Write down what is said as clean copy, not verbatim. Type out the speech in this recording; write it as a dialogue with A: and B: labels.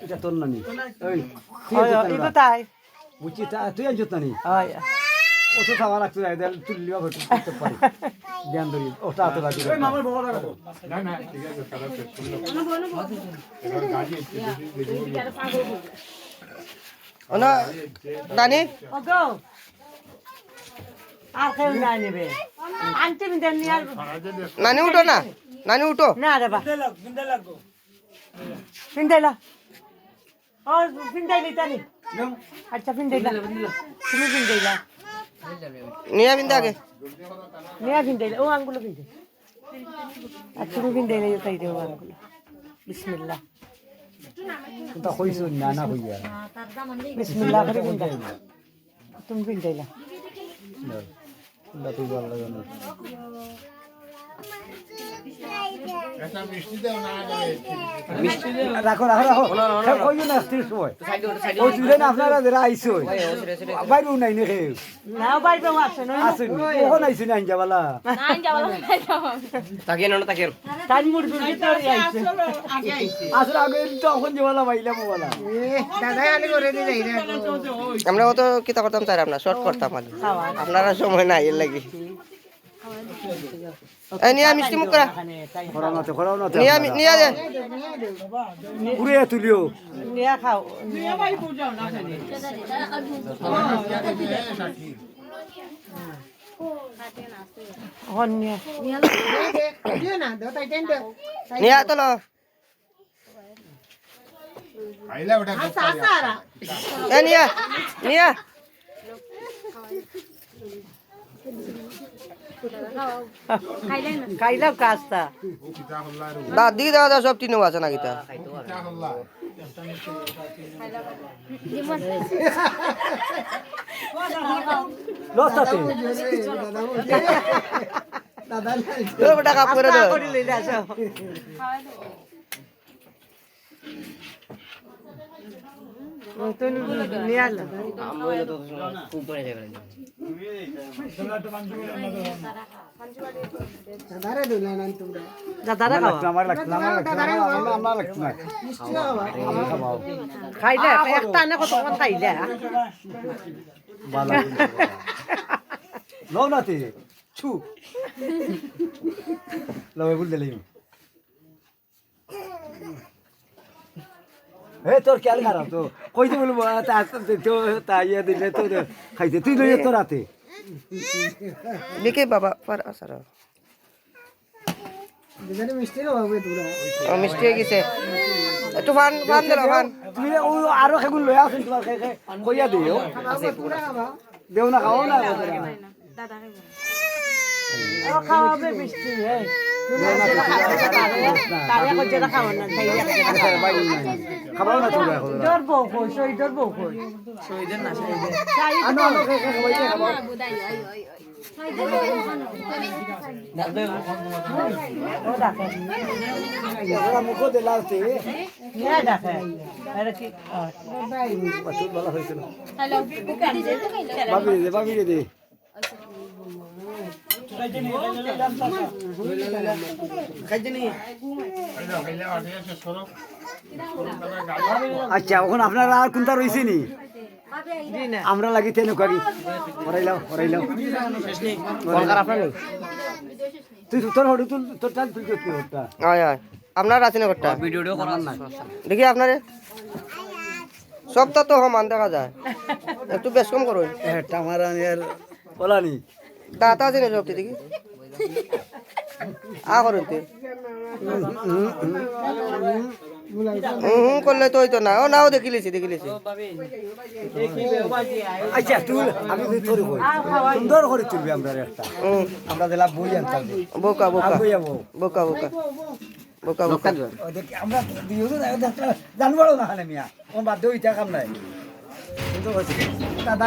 A: এটা তোর নানি
B: itu tahu.
A: বুঝছি তুই আনছিস নানি
B: Oh ya.
A: ওটা খাওয়া লাগতো তুললিও করতে পারি ধ্যান ধরি ওটা হাতে লাগবে
C: না না ঠিক আছে খারাপ এবার গাড়ি
D: না দানি
B: Ogo. Aku nani be. Antum dan ni al.
D: নানি উঠো না নানি উঠো
B: Na ada ba? Pindai lah. Oh, pindai ni tani. Acha pindai lah. Tumi pindai lah.
D: নিয়ে বিন্দা আগে
B: Ni a pindai lah. Oh, anggulo pindai. Tumi pindai lah yutai deh anggulo. Bismillah.
A: ওটা হইছ না না হইয়া
B: Bismillah kare pindai. Tumi pindai lah.
A: না তুই ভালো লাগে না
C: একটা মিষ্টি দাও না
A: রাখো রাখো রাখো কই না স্থির সময় ওই দিলেন আপনারা যারা আইছো বাইরে নাই নে খেয়ে
B: Na bai be wa seno.
A: আসেন কখন আইছেন আইনজাবালা
B: Tan murdu tor aise.
A: আসলে আগে তখন যেবালা বাইলাম ওলা
D: আমরা অত কিতা করতাম তাই আমরা শর্ট করতাম আগে আপনারা সময় নাই এর লাগি এই নিয়ে মিষ্টি মুখ করা
A: খরাও না
D: নিয়ে দে
A: পুরে তুলিও
B: Ni a khao. Hon ni.
D: নিয়ে তোলো
C: খাইলা ওটা
D: এ নিয়ে নিয়ে
B: Kaila kasta.
C: কিতা হল্লা রে
D: দাদি দাদা সব তিনও আছে না কিতা
C: কিতা হল্লা
A: লসাতে
D: তোর বেটা কাপ করে দাও
B: Kau dile dah so. Itu ni al. Dadara kau.
A: আমার লাগছে না আমার লাগছে না
B: Kaila, ekta na ko tong kaila.
A: বালা লওনাতে ছু লও বল দিলাম এ তোর খেয়াল খারাপ তো কই তো বলবো তা ইয়ে দিলে তো খাইতে তুই লই তো রাতে
D: লিখে বাবা পর আসর মিষ্টি হয়ে গেছে একটু ফান ফান দিল ফান
A: তুমি ও আরো খেগুন লই আসেন তোমার কইয়া দিও দেও না খাও না
B: Oh, kau be misti he. Tare ko jera kau na kaila.
A: খাবাও না তুমি
B: Dor bo ko, soi dor bo ko. Soi den na soi den. Sai
A: আনো আনো খাবাই খাবাও
B: oh da ke.
A: ওরা মুখো দিলাতে
B: Ni da ke. Ara ki.
A: বাচ্চা বলা হয়েছিল বাবি দে
C: খাইলা আটে আছে সরো
A: আচ্ছা এখন আপনারা আর কোনটা রইছে নি আমরা লাগি তেন করি ওরাইলাও তুই তোর হড়ু তোর টান তুই করতে হটা
D: আয় আয় আপনার আছে না ঘরটা
A: ভিডিওটাও করার না
D: দেখি আপনারে সবটা তো সমান দেখা যায় একটু বেশ কম করুন
A: এটা আমার আর বলানি
D: দাঁত আছে না সবটি দেখি আ করুন তে করলে তো হইতো না ও নাও দেখিলেছি
A: আচ্ছা তুই আমি তুই তোর কই সুন্দর করে তুলবি আমরা একটা আমরা দিলা বই আনতাম
D: বোকা
A: বোকা আমরা দিও তো জানবারও না খানে মিয়া ও বাদ দিও ইটা কাম নাই সুন্দর হইছে দাদা